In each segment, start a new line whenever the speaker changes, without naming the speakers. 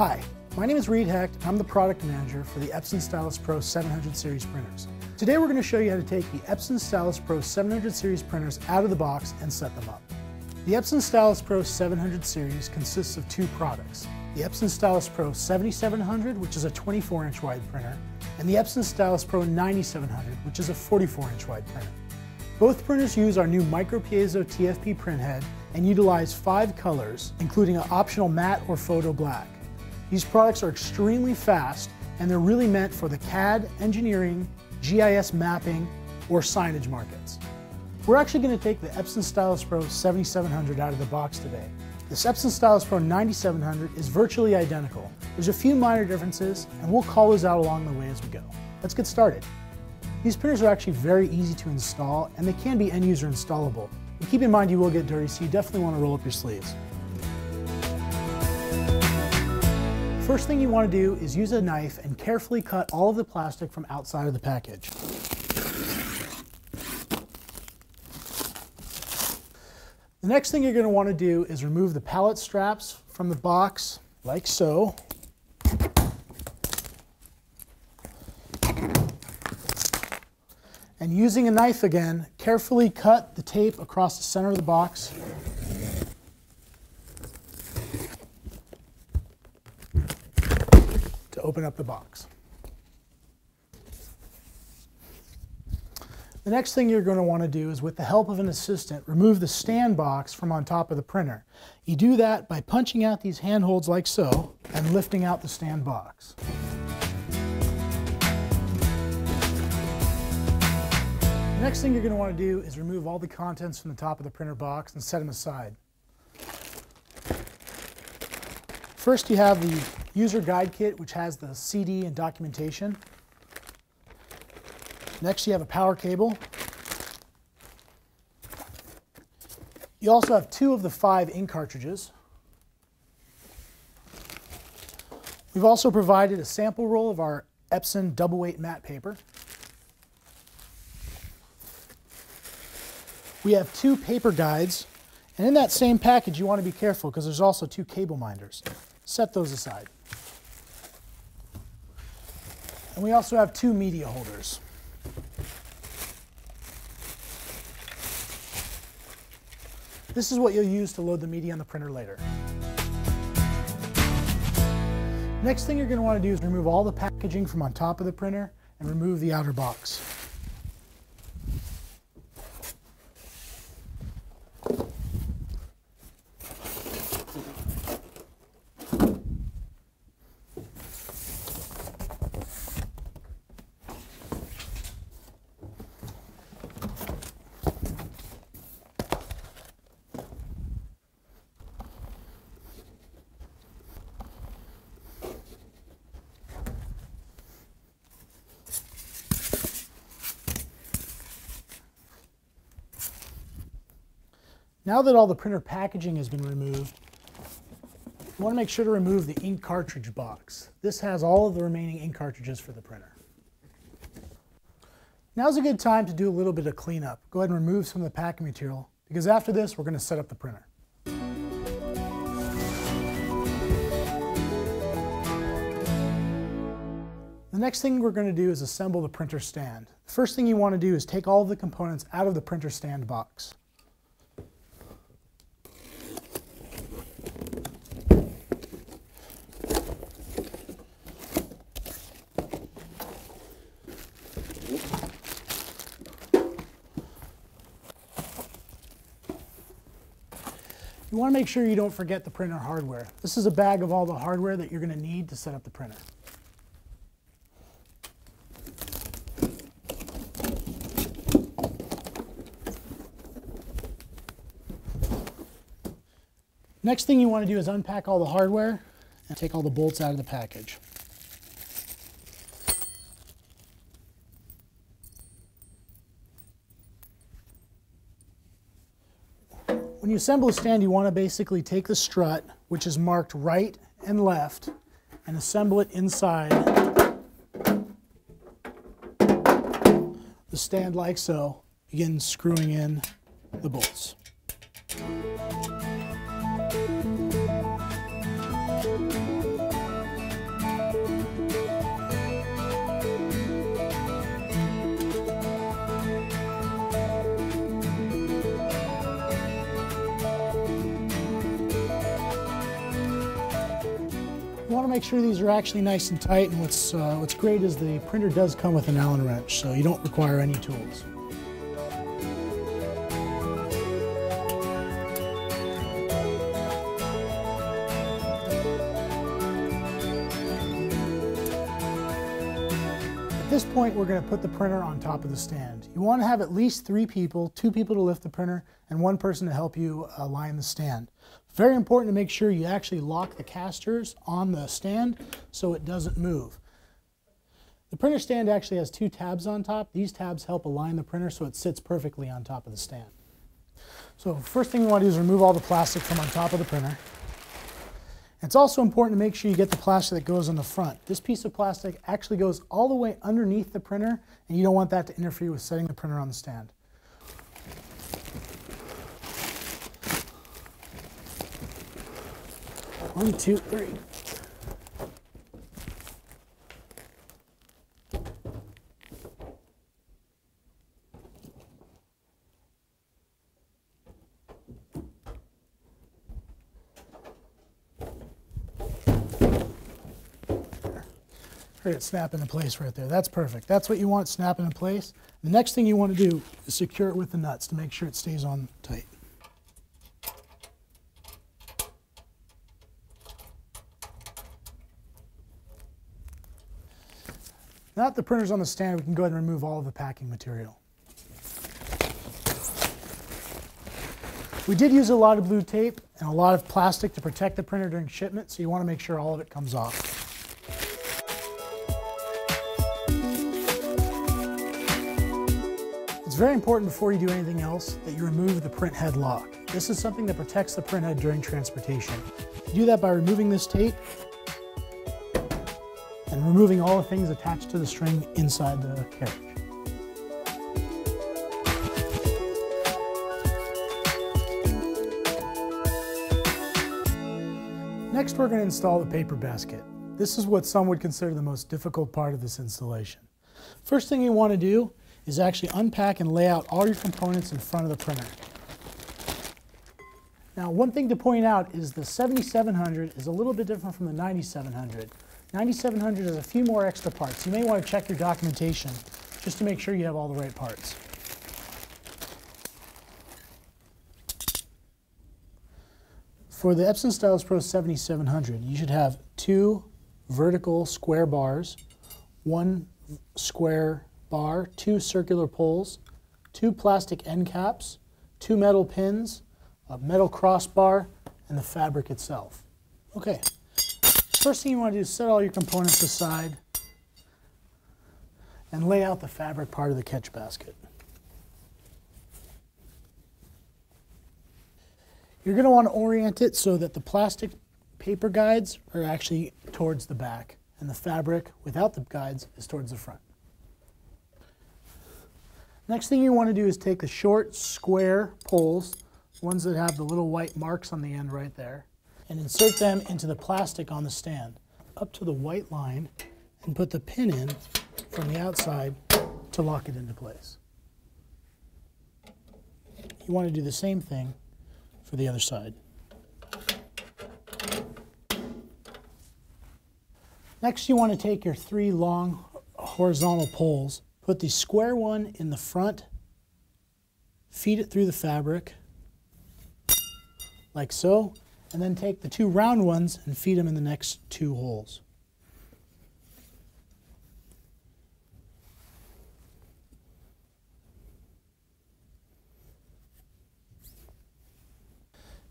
Hi, my name is Reed Hecht, and I'm the product manager for the Epson Stylus Pro 700 series printers. Today we're going to show you how to take the Epson Stylus Pro 700 series printers out of the box and set them up. The Epson Stylus Pro 700 series consists of two products, the Epson Stylus Pro 7700, which is a 24-inch wide printer, and the Epson Stylus Pro 9700, which is a 44-inch wide printer. Both printers use our new micro piezo TFP printhead and utilize 5 colors, including an optional matte or photo black. These products are extremely fast, and they're really meant for the CAD, engineering, GIS mapping, or signage markets. We're actually going to take the Epson Stylus Pro 7700 out of the box today. This Epson Stylus Pro 9700 is virtually identical. There's a few minor differences, and we'll call those out along the way as we go. Let's get started. These printers are actually very easy to install, and they can be end-user installable. But keep in mind you will get dirty, so you definitely want to roll up your sleeves. First thing you want to do is use a knife and carefully cut all of the plastic from outside of the package. The next thing you're going to want to do is remove the pallet straps from the box, like so. And using a knife again, carefully cut the tape across the center of the box. To open up the box. The next thing you're going to want to do is, with the help of an assistant, remove the stand box from on top of the printer. You do that by punching out these handholds like so and lifting out the stand box. The next thing you're going to want to do is remove all the contents from the top of the printer box and set them aside. First, you have the user guide kit, which has the CD and documentation. Next, you have a power cable. You also have 2 of the 5 ink cartridges. We've also provided a sample roll of our Epson double weight matte paper. We have 2 paper guides, and in that same package you want to be careful because there's also 2 cable minders. Set those aside. And we also have 2 media holders. This is what you'll use to load the media on the printer later. Next thing you're going to want to do is remove all the packaging from on top of the printer and remove the outer box. Now that all the printer packaging has been removed, you want to make sure to remove the ink cartridge box. This has all of the remaining ink cartridges for the printer. Now's a good time to do a little bit of cleanup. Go ahead and remove some of the packing material, because after this we're going to set up the printer. The next thing we're going to do is assemble the printer stand. The first thing you want to do is take all of the components out of the printer stand box. You want to make sure you don't forget the printer hardware. This is a bag of all the hardware that you're going to need to set up the printer. Next thing you want to do is unpack all the hardware and take all the bolts out of the package. When you assemble a stand, you want to basically take the strut, which is marked right and left, and assemble it inside the stand like so. Begin screwing in the bolts. want to make sure these are actually nice and tight, and what's great is the printer does come with an Allen wrench, so you don't require any tools. At this point, we're going to put the printer on top of the stand. You want to have at least 3 people, 2 people to lift the printer, and 1 person to help you align the stand. Very important to make sure you actually lock the casters on the stand so it doesn't move. The printer stand actually has 2 tabs on top. These tabs help align the printer so it sits perfectly on top of the stand. So first thing we want to do is remove all the plastic from on top of the printer. It's also important to make sure you get the plastic that goes on the front. This piece of plastic actually goes all the way underneath the printer, and you don't want that to interfere with setting the printer on the stand. One, two, three. Heard it snap into place right there. That's perfect. That's what you want, snapping in place. The next thing you want to do is secure it with the nuts to make sure it stays on tight. Now that the printer's on the stand, we can go ahead and remove all of the packing material. We did use a lot of blue tape and a lot of plastic to protect the printer during shipment, so you want to make sure all of it comes off. It's very important before you do anything else that you remove the print head lock. This is something that protects the print head during transportation. You do that by removing this tape and removing all the things attached to the string inside the carriage. Next, we're going to install the paper basket. This is what some would consider the most difficult part of this installation. First thing you want to do is actually unpack and lay out all your components in front of the printer. Now, one thing to point out is the 7700 is a little bit different from the 9700. 9700 has a few more extra parts. You may want to check your documentation just to make sure you have all the right parts. For the Epson Stylus Pro 7700, you should have 2 vertical square bars, 1 square bar, 2 circular poles, 2 plastic end caps, 2 metal pins, a metal crossbar, and the fabric itself. Okay, first thing you want to do is set all your components aside and lay out the fabric part of the catch basket. You're going to want to orient it so that the plastic paper guides are actually towards the back and the fabric without the guides is towards the front. Next thing you want to do is take the short square poles, ones that have the little white marks on the end right there, and insert them into the plastic on the stand up to the white line and put the pin in from the outside to lock it into place. You want to do the same thing for the other side. Next, you want to take your 3 long horizontal poles, put the square one in the front, feed it through the fabric, like so, and then take the 2 round ones and feed them in the next 2 holes.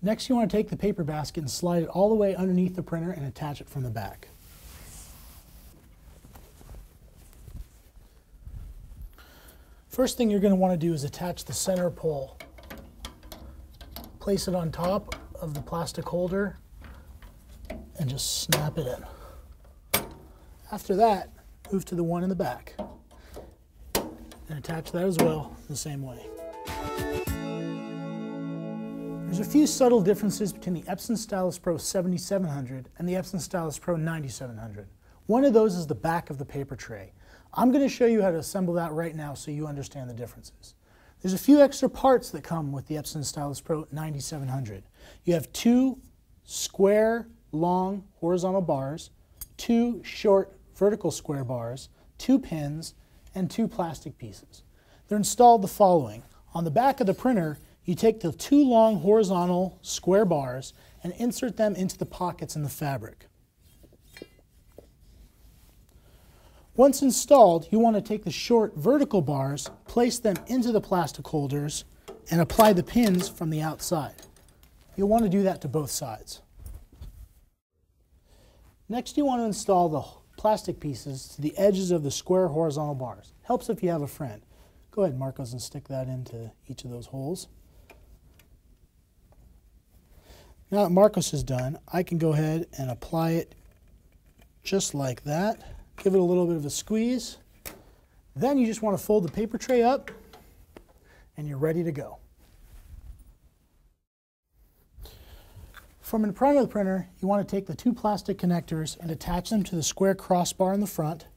Next, you want to take the paper basket and slide it all the way underneath the printer and attach it from the back. First thing you're going to want to do is attach the center pole. Place it on top of the plastic holder and just snap it in. After that, move to the one in the back and attach that as well the same way. There's a few subtle differences between the Epson Stylus Pro 7700 and the Epson Stylus Pro 9700. One of those is the back of the paper tray. I'm going to show you how to assemble that right now so you understand the differences. There's a few extra parts that come with the Epson Stylus Pro 9700. You have 2 square, long, horizontal bars 2 short vertical square bars, 2 pins, and 2 plastic pieces. They're installed the following. On the back of the printer, you take the 2 long horizontal square bars and insert them into the pockets in the fabric. Once installed, you want to take the short vertical bars, place them into the plastic holders, and apply the pins from the outside. You'll want to do that to both sides. Next, you want to install the plastic pieces to the edges of the square horizontal bars. Helps if you have a friend. Go ahead, Marcos, and stick that into each of those holes. Now that Marcos is done, I can go ahead and apply it just like that. Give it a little bit of a squeeze. Then you just want to fold the paper tray up and you're ready to go. From in front of the printer, you want to take the 2 plastic connectors and attach them to the square crossbar in the front.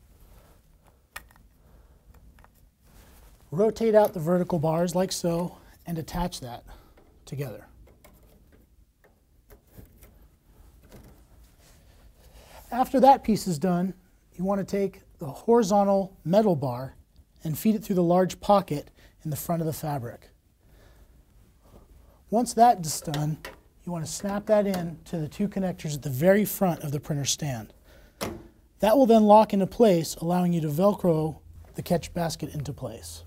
Rotate out the vertical bars like so and attach that together. After that piece is done, you want to take the horizontal metal bar and feed it through the large pocket in the front of the fabric. Once that is done, you want to snap that in to the 2 connectors at the very front of the printer stand. That will then lock into place, allowing you to Velcro the catch basket into place.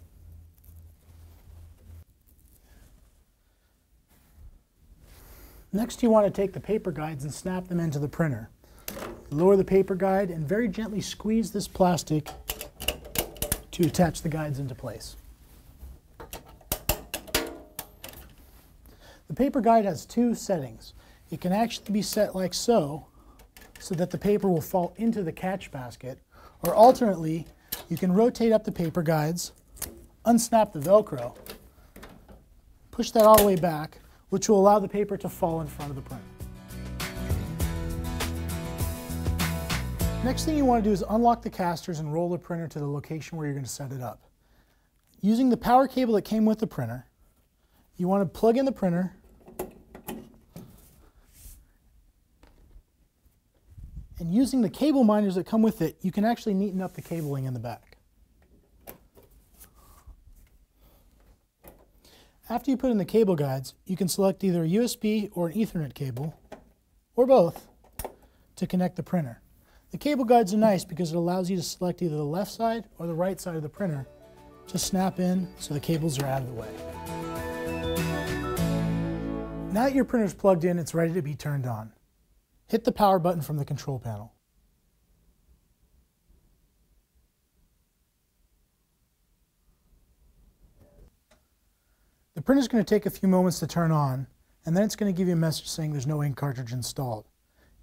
Next, you want to take the paper guides and snap them into the printer. Lower the paper guide and very gently squeeze this plastic to attach the guides into place. The paper guide has 2 settings. It can actually be set like so that the paper will fall into the catch basket, or alternately, you can rotate up the paper guides, unsnap the Velcro, push that all the way back, which will allow the paper to fall in front of the printer. Next thing you want to do is unlock the casters and roll the printer to the location where you're going to set it up. Using the power cable that came with the printer, you want to plug in the printer, and using the cable minders that come with it, you can actually neaten up the cabling in the back. After you put in the cable guides, you can select either a USB or an Ethernet cable, or both, to connect the printer. The cable guides are nice because it allows you to select either the left side or the right side of the printer. Just snap in so the cables are out of the way. Now that your printer is plugged in, it's ready to be turned on. Hit the power button from the control panel. The printer is going to take a few moments to turn on, and then it's going to give you a message saying there's no ink cartridge installed.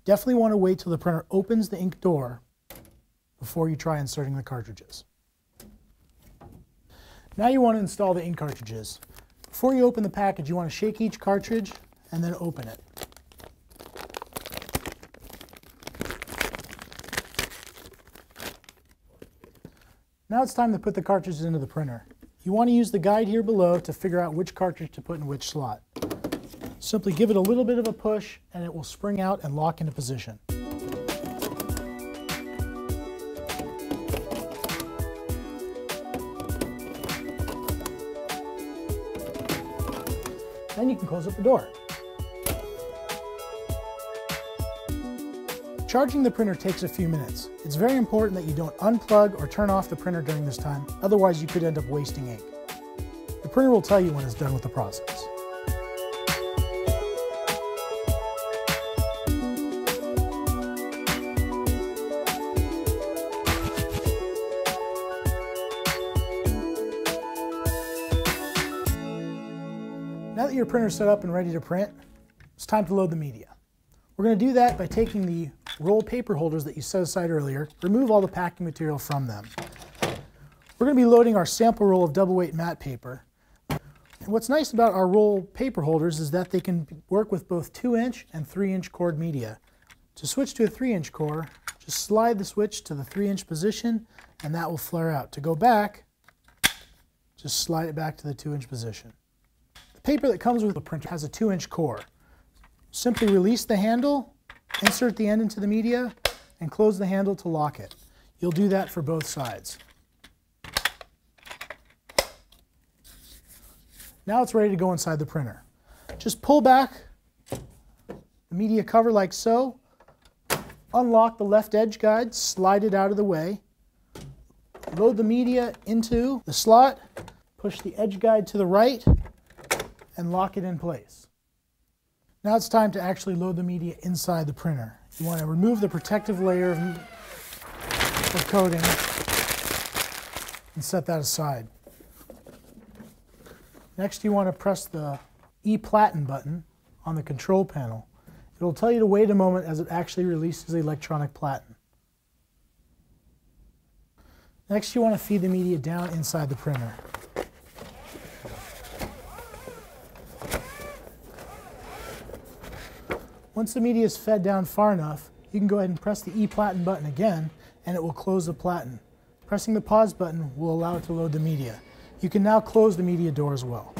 Definitely want to wait till the printer opens the ink door before you try inserting the cartridges. Now you want to install the ink cartridges. Before you open the package, you want to shake each cartridge and then open it. Now it's time to put the cartridges into the printer. You want to use the guide here below to figure out which cartridge to put in which slot. Simply give it a little bit of a push and it will spring out and lock into position. Then you can close up the door. Charging the printer takes a few minutes. It's very important that you don't unplug or turn off the printer during this time, otherwise you could end up wasting ink. The printer will tell you when it's done with the process. Now that your printer is set up and ready to print, it's time to load the media. We're going to do that by taking the roll paper holders that you set aside earlier, remove all the packing material from them. We're going to be loading our sample roll of double weight matte paper. And what's nice about our roll paper holders is that they can work with both 2-inch and 3-inch cored media. To switch to a 3-inch core, just slide the switch to the 3-inch position and that will flare out. To go back, just slide it back to the 2-inch position. The paper that comes with the printer has a 2-inch core. Simply release the handle, insert the end into the media, and close the handle to lock it. You'll do that for both sides. Now it's ready to go inside the printer. Just pull back the media cover like so, unlock the left edge guide, slide it out of the way, load the media into the slot, push the edge guide to the right, and lock it in place. Now it's time to actually load the media inside the printer. You want to remove the protective layer of coating and set that aside. Next, you want to press the E-Platen button on the control panel. It'll tell you to wait a moment as it actually releases the electronic platen. Next, you want to feed the media down inside the printer. Once the media is fed down far enough, you can go ahead and press the E-Platen button again, and it will close the platen. Pressing the pause button will allow it to load the media. You can now close the media door as well.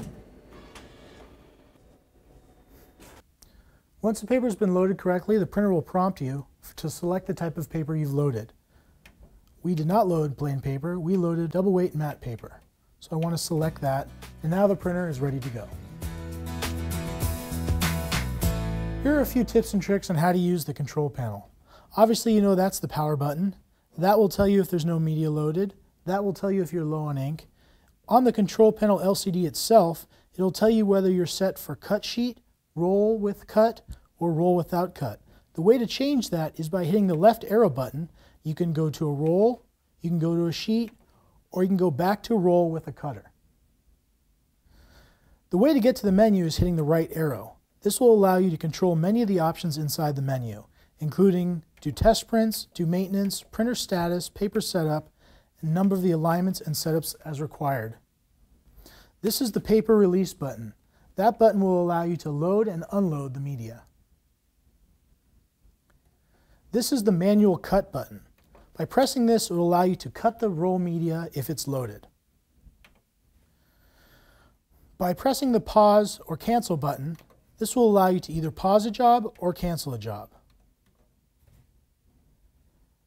Once the paper has been loaded correctly, the printer will prompt you to select the type of paper you've loaded. We did not load plain paper, we loaded double weight matte paper. So I want to select that, and now the printer is ready to go. Here are a few tips and tricks on how to use the control panel. Obviously, you know that's the power button. That will tell you if there's no media loaded. That will tell you if you're low on ink. On the control panel LCD itself, it'll tell you whether you're set for cut sheet, roll with cut, or roll without cut. The way to change that is by hitting the left arrow button. You can go to a roll, you can go to a sheet, or you can go back to a roll with a cutter. The way to get to the menu is hitting the right arrow. This will allow you to control many of the options inside the menu, including do test prints, do maintenance, printer status, paper setup, and a number of the alignments and setups as required. This is the paper release button. That button will allow you to load and unload the media. This is the manual cut button. By pressing this, it will allow you to cut the roll media if it's loaded. By pressing the pause or cancel button, this will allow you to either pause a job or cancel a job.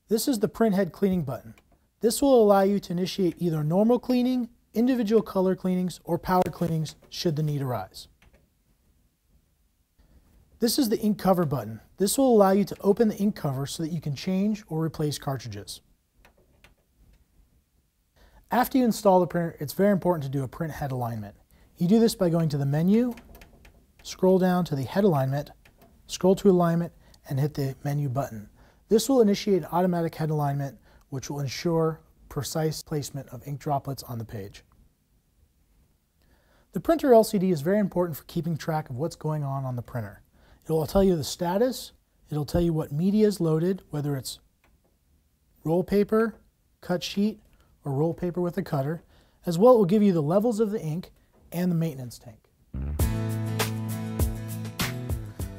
This is the print head cleaning button. This will allow you to initiate either normal cleaning, individual color cleanings, or power cleanings should the need arise. This is the ink cover button. This will allow you to open the ink cover so that you can change or replace cartridges. After you install the printer, it's very important to do a print head alignment. You do this by going to the menu, scroll down to the head alignment, scroll to alignment, and hit the menu button. This will initiate an automatic head alignment, which will ensure precise placement of ink droplets on the page. The printer LCD is very important for keeping track of what's going on the printer. It will tell you the status, it'll tell you what media is loaded, whether it's roll paper, cut sheet, or roll paper with a cutter. As well, it will give you the levels of the ink and the maintenance tank.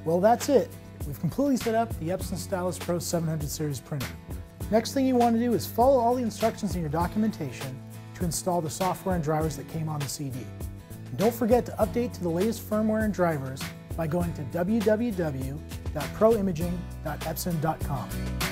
Well, that's it. We've completely set up the Epson Stylus Pro 700 series printer. Next thing you want to do is follow all the instructions in your documentation to install the software and drivers that came on the CD. And don't forget to update to the latest firmware and drivers by going to www.proimaging.epson.com.